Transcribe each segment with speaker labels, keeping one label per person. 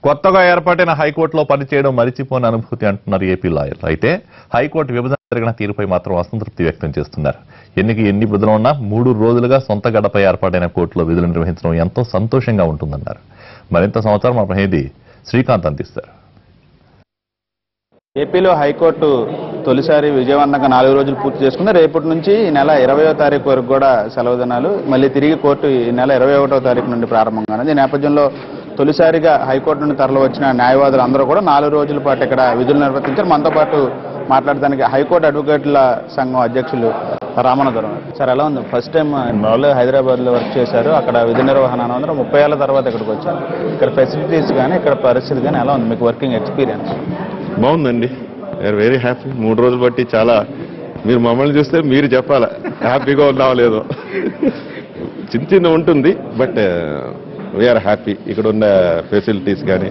Speaker 1: కొత్తగా ఏర్పాటైన హైకోర్టులో పనిచేయడం మరిచిపోని అనుభూతి అంటున్నారు ఏపీ లాయర్లు. అయితే హైకోర్టు విభజన జరిగిన తీరుపై మాత్రం అసంతృప్తి వ్యక్తం చేస్తున్నారు. ఎన్ని బుద్ధులు ఉన్నా 3 రోజులుగా సొంత గడపై ఏర్పాటైన కోర్టులో విధులు నిర్వహించడం ఎంతో సంతోషంగా ఉంటుందన్నారు. మరింత సమాచారం మా ప్రతినిధి శ్రీకాంత్ అందిస్తారు.
Speaker 2: ఏపీలో హైకోర్టు తొలిసారి విజయవంతంగా 4 రోజులు పూర్తి చేసుకుంది. రేపటి నుంచి ఈ నెల 20వ తారీఖు వరకు కూడా సెలవు దినాలు. మళ్ళీ తిరిగి కోర్టు ఈ నెల 21వ తారీఖు నుండి ప్రారంభంగా. ఈ నేపథ్యంలో తొలిసారిగా హైకోర్టు నుండి తరలి వచ్చిన న్యాయవాదులు అందరూ కూడా 4 రోజుల పాటు ఇక్కడ విధులు నిర్వర్తించారు. మనతో పాటు మాట్లాడడానికి హైకోర్టు అడ్వకేట్ల సంఘం అధ్యక్షులు రామనగరం. సార్, ఎలా ఉంది? ఫస్ట్ టైం వాళ్ళు హైదరాబాద్లో వర్క్ చేశారు. అక్కడ విధి నిర్వహణ 30 ఏళ్ల తర్వాత ఇక్కడికి వచ్చారు. ఇక్కడ ఫెసిలిటీస్ కానీ ఇక్కడ పరిస్థితి కానీ ఎలా ఉంది? మీకు వర్కింగ్ ఎక్స్పీరియన్స్?
Speaker 3: బాగుందండి. We are very happy. 3 రోజులు బట్టి చాలా, మీరు మమ్మల్ని చూస్తే మీరు చెప్పాలా హ్యాపీగా ఉన్నావో లేదో. చిన్న ఉంటుంది, బట్ వీఆర్ హ్యాపీ. ఇక్కడ ఉన్న ఫెసిలిటీస్ కానీ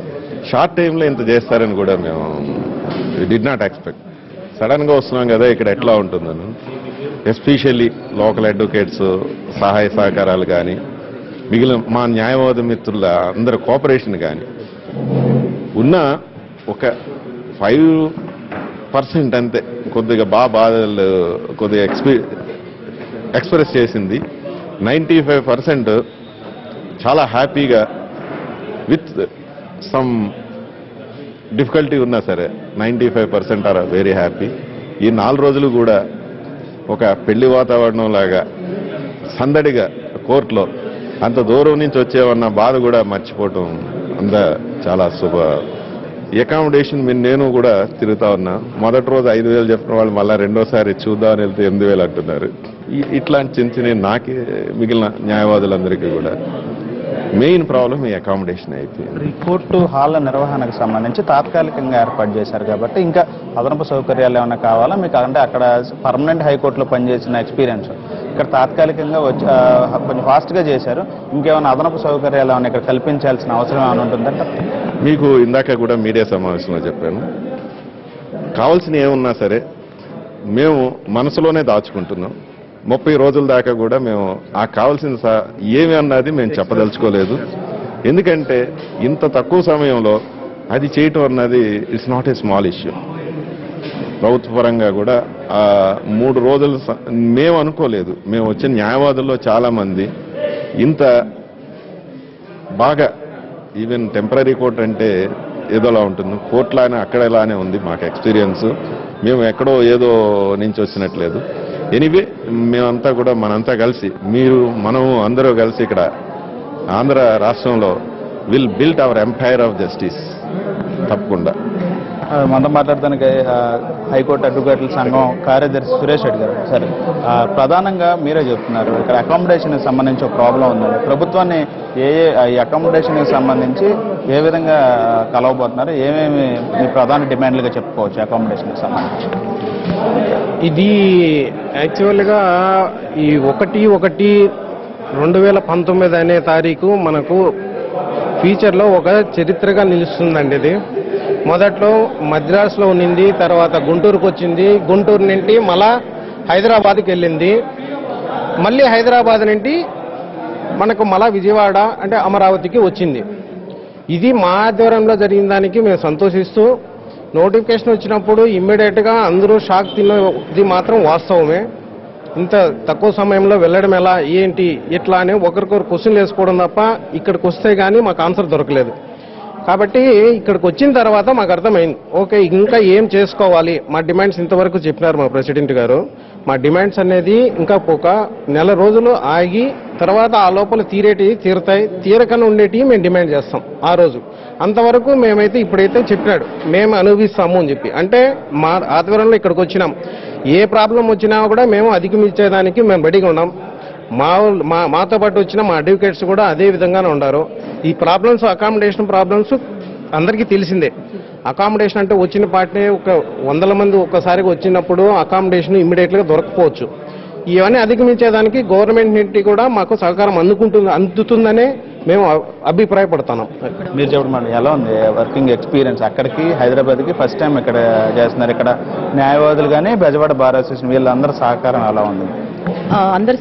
Speaker 3: షార్ట్ టైంలో ఇంత చేస్తారని కూడా మేము డిడ్ నాట్ ఎక్స్పెక్ట్. సడన్గా వస్తున్నాం కదా, ఇక్కడ ఎట్లా ఉంటుందని. ఎస్పెషల్లీ లోకల్ అడ్వకేట్స్ సహాయ సహకారాలు కానీ, మిగిలిన మా న్యాయవాద మిత్రుల అందరి కోఆపరేషన్ కానీ ఉన్న ఒక 5% అంతే కొద్దిగా బాధలు కొద్దిగా ఎక్స్ప్రెస్ చేసింది. 95% చాలా హ్యాపీగా, విత్ సమ్ డిఫికల్టీ ఉన్నా సరే 95% ఆర్ వెరీ హ్యాపీ. ఈ 4 రోజులు కూడా ఒక పెళ్లి వాతావరణం లాగా సందడిగా కోర్టులో అంత దూరం నుంచి వచ్చేవన్న బాధ కూడా మర్చిపోవటం చాలా అకామిడేషన్ నేను కూడా తిరుగుతా ఉన్నా. మొదటి రోజు 5,000 చెప్పిన వాళ్ళు మళ్ళీ రెండోసారి చూద్దామని వెళ్తే 8,000 అంటున్నారు. ఇట్లాంటి చిన్న నాకే మిగిలిన న్యాయవాదులందరికీ కూడా మెయిన్ ప్రాబ్లం ఈ అకామిడేషన్ అయిపోయింది.
Speaker 2: కోర్టు హాల్ల నిర్వహణకు సంబంధించి తాత్కాలికంగా ఏర్పాటు చేశారు కాబట్టి ఇంకా అదనపు సౌకర్యాలు ఏమైనా కావాలా మీకు? అంటే అక్కడ పర్మనెంట్ హైకోర్టులో పనిచేసిన ఎక్స్పీరియన్స్ ఇక్కడ తాత్కాలికంగా కొంచెం ఫాస్ట్గా చేశారు. ఇంకేమైనా అదనపు సౌకర్యాలు ఏమైనా ఇక్కడ కల్పించాల్సిన అవసరం ఏమైనా ఉంటుందంటే?
Speaker 3: మీకు ఇందాక కూడా మీడియా సమావేశంలో చెప్పాను, కావాల్సిన ఏమున్నా సరే మేము మనసులోనే దాచుకుంటున్నాం. 30 రోజుల దాకా కూడా మేము ఆ కావాల్సిన ఏమి అన్నది మేము చెప్పదలుచుకోలేదు. ఎందుకంటే ఇంత తక్కువ సమయంలో అది చేయటం అన్నది it's not a small issue. ప్రభుత్వ పరంగా కూడా 3 రోజులు మేము అనుకోలేదు. మేము వచ్చిన న్యాయవాదుల్లో చాలా మంది ఇంత బాగా, ఈవెన్ టెంపరీ కోర్ట్ అంటే ఏదోలా ఉంటుంది, కోర్టులానే అక్కడ ఇలానే ఉంది మాకు ఎక్స్పీరియన్స్. మేము ఎక్కడో ఏదో నుంచి వచ్చినట్లేదు. ఎనీవే మేమంతా కూడా మనంతా కలిసి, మనము అందరూ కలిసి ఇక్కడ ఆంధ్ర రాష్ట్రంలో will build our empire of justice. తప్పకుండా
Speaker 2: మనతో మాట్లాడడానికి హైకోర్టు అడ్వకేట్ల సంఘం కార్యదర్శి సురేష్ రెడ్డి గారు. సరే, ప్రధానంగా మీరే చెప్తున్నారు ఇక్కడ అకామిడేషన్కి సంబంధించి ఒక ప్రాబ్లం ఉందండి. ప్రభుత్వాన్ని ఈ అకామిడేషన్కి సంబంధించి ఏ విధంగా కలవబోతున్నారు? ఏమేమి మీ ప్రధాన డిమాండ్లుగా చెప్పుకోవచ్చు అకామిడేషన్కి సంబంధించి?
Speaker 4: ఇది యాక్చువల్గా ఈ 1/1/2019 అనే తారీఖు మనకు ఫ్యూచర్లో ఒక చరిత్రగా నిలుస్తుందండి. ఇది మొదట్లో మద్రాసులో ఉన్నింది, తర్వాత గుంటూరుకు వచ్చింది, గుంటూరు నుండి మళ్ళా హైదరాబాద్కి వెళ్ళింది, మళ్ళీ హైదరాబాద్ నుండి మనకు మళ్ళా విజయవాడ అంటే అమరావతికి వచ్చింది. ఇది మా ఆధ్వర్యంలో జరిగిన దానికి మేము సంతోషిస్తూ, నోటిఫికేషన్ వచ్చినప్పుడు ఇమ్మీడియట్గా అందరూ షాక్ తిన్నది మాత్రం వాస్తవమే. ఇంత తక్కువ సమయంలో వెళ్ళడం ఎలా, ఏంటి, ఎట్లా అని ఒకరికొకరు క్వశ్చన్లు వేసుకోవడం తప్ప ఇక్కడికి వస్తే కానీ మాకు ఆన్సర్ దొరకలేదు. కాబట్టి ఇక్కడికి వచ్చిన తర్వాత మాకు అర్థమైంది, ఓకే ఇంకా ఏం చేసుకోవాలి. మా డిమాండ్స్ ఇంతవరకు చెప్పినారు మా ప్రెసిడెంట్ గారు. మా డిమాండ్స్ అనేది ఇంకా ఒక నెల రోజులు ఆగి తర్వాత ఆ లోపల తీరుతాయి, తీరకన్నా ఉండేటివి మేము డిమాండ్ చేస్తాం ఆ రోజు. అంతవరకు మేమైతే ఇప్పుడైతే చెప్పినాడు మేము అనుభవిస్తాము అని చెప్పి, అంటే మా ఆధ్వర్యంలో ఇక్కడికి వచ్చినాం. ఏ ప్రాబ్లం వచ్చినా కూడా మేము అధిగమించేదానికి మేము రెడీగా ఉన్నాం. మాతో పాటు వచ్చిన మా అడ్వకేట్స్ కూడా అదే విధంగానే ఉన్నారు. ఈ ప్రాబ్లమ్స్, అకామిడేషన్ ప్రాబ్లమ్స్ అందరికీ తెలిసిందే. అకామిడేషన్ అంటే వచ్చిన పార్టీ ఒక 100 మంది ఒక్కసారిగా వచ్చినప్పుడు అకామిడేషన్ ఇమ్మీడియట్గా దొరకపోవచ్చు. ఇవన్నీ అధిగమించేదానికి గవర్నమెంట్ నుండి కూడా మాకు సహకారం అందుతుందనే మేము అభిప్రాయపడుతున్నాం.
Speaker 2: మీరు చెప్పడం ఎలా ఉంది వర్కింగ్ ఎక్స్పీరియన్స్? అక్కడికి హైదరాబాద్కి ఫస్ట్ టైం ఇక్కడ చేస్తున్నారు. ఇక్కడ న్యాయవాదులు కానీ బెజవాడ బార్ అసోసియేషన్ వీళ్ళందరూ సహకారం ఎలా ఉంది?
Speaker 5: అందరి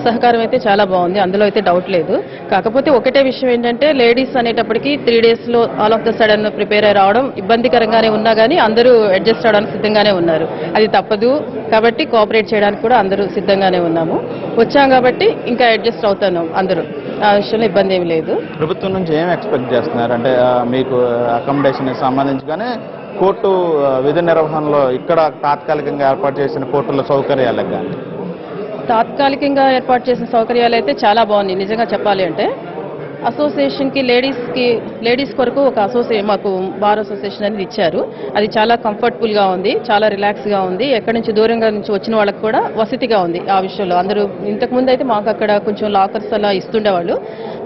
Speaker 5: సహకారం అయితే చాలా బాగుంది, అందులో అయితే డౌట్ లేదు. కాకపోతే ఒకటే విషయం ఏంటంటే లేడీస్ అనేటప్పటికి 3 days లో all of the sudden prepare అయి రావడం ఇబ్బందికరంగానే ఉన్నా కానీ అందరూ అడ్జస్ట్ అవడానికి సిద్ధంగానే ఉన్నారు. అది తప్పదు కాబట్టి కోఆపరేట్ చేయడానికి కూడా అందరూ సిద్ధంగానే ఉన్నాము. వచ్చాం కాబట్టి ఇంకా అడ్జస్ట్ అవుతున్నాం అందరూ, ఆ విషయంలో ఇబ్బంది ఏమి లేదు.
Speaker 2: ప్రభుత్వం నుంచి ఏం ఎక్స్పెక్ట్ చేస్తున్నారు అంటే మీకు అకామిడేషన్ సంబంధించి కానీ కోర్టు విధి నిర్వహణలో ఇక్కడ తాత్కాలికంగా ఏర్పాటు చేసిన కోర్టుల సౌకర్యాలకు కానీ
Speaker 5: తాత్కాలికంగా ఏర్పాటు చేసిన సౌకర్యాలు అయితే చాలా బాగున్నాయి. నిజంగా చెప్పాలి అంటే అసోసియేషన్కి లేడీస్ కొరకు ఒక మాకు బార్ అసోసియేషన్ అనేది ఇచ్చారు. అది చాలా కంఫర్టబుల్గా ఉంది, చాలా రిలాక్స్గా ఉంది. ఎక్కడి నుంచి దూరంగా నుంచి వచ్చిన వాళ్ళకి కూడా వసతిగా ఉంది. ఆ విషయంలో అందరూ ఇంతకుముందు అయితే మాకు అక్కడ కొంచెం లాకర్స్ అలా ఇస్తుండేవాళ్ళు.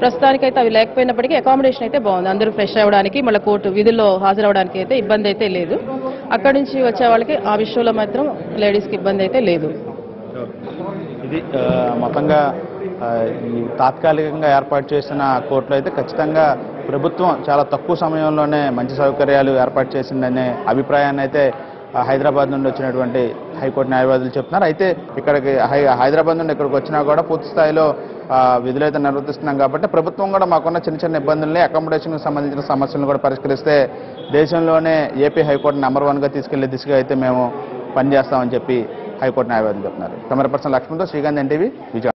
Speaker 5: ప్రస్తుతానికైతే అవి లేకపోయినప్పటికీ అకామిడేషన్ అయితే బాగుంది. అందరూ ఫ్రెష్ అవ్వడానికి మళ్ళీ కోర్టు విధుల్లో హాజరవడానికి అయితే ఇబ్బంది అయితే లేదు. అక్కడి నుంచి వచ్చే వాళ్ళకి ఆ విషయంలో మాత్రం లేడీస్కి ఇబ్బంది అయితే లేదు.
Speaker 2: ఇది మొత్తంగా ఈ తాత్కాలికంగా ఏర్పాటు చేసిన కోర్టులో అయితే ఖచ్చితంగా ప్రభుత్వం చాలా తక్కువ సమయంలోనే మంచి సౌకర్యాలు ఏర్పాటు చేసిందనే అభిప్రాయాన్ని అయితే హైదరాబాద్ నుండి వచ్చినటువంటి హైకోర్టు న్యాయవాదులు చెప్తున్నారు. అయితే ఇక్కడికి హైదరాబాద్ నుండి ఇక్కడికి వచ్చినా కూడా పూర్తి స్థాయిలో విధులు అయితే నిర్వర్తిస్తున్నాం కాబట్టి ప్రభుత్వం కూడా మాకున్న చిన్న చిన్న ఇబ్బందుల్ని అకామిడేషన్కి సంబంధించిన సమస్యలను కూడా పరిష్కరిస్తే దేశంలోనే ఏపీ హైకోర్టు నెంబర్ 1గా తీసుకెళ్లే దిశగా అయితే మేము పనిచేస్తామని చెప్పి హైకోర్టు న్యాయవాదులు చెప్తున్నారు. కెమెరా పర్సన్ లక్ష్మణ్తో శ్రీకాంత్, ఎన్టీవీ, విజయవాడ.